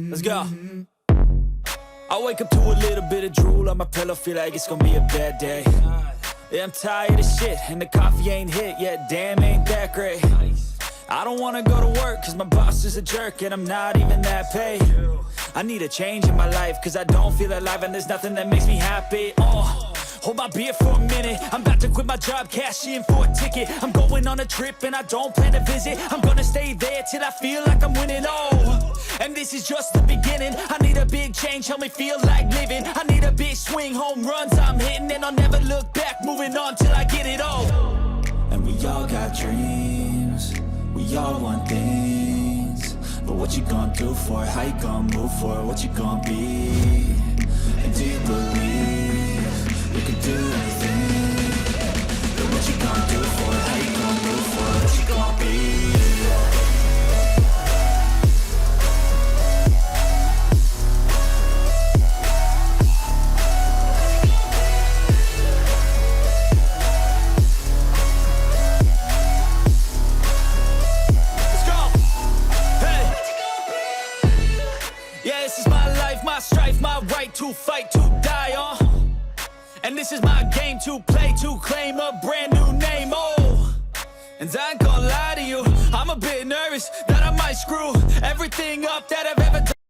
Let's go. I wake up to a little bit of drool on my pillow, feel like it's gonna be a bad day. Yeah, I'm tired of shit, and the coffee ain't hit yet, damn, ain't that great. I don't wanna go to work, cause my boss is a jerk, and I'm not even that paid. I need a change in my life, cause I don't feel alive, and there's nothing that makes me happy. Hold my beer for a minute, I'm about to quit my job, cash in for a ticket. I'm going on a trip and I don't plan to visit. I'm gonna stay there till I feel like I'm winning, and this is just the beginning. I need a big change, help me feel like living. I need a big swing, home runs I'm hitting, and I'll never look back, moving on till I get it all. And we all got dreams, we all want things, but what you gonna do for it? How you gonna move for it? What you gonna be? And do you believe you can do anything? But what you gonna do for it? How you gonna move for it? What you gonna be? Yeah, this is my life, my strife, my right to fight, to die on. And this is my game to play, to claim a brand new name, And I ain't gonna lie to you, I'm a bit nervous that I might screw everything up that I've ever done.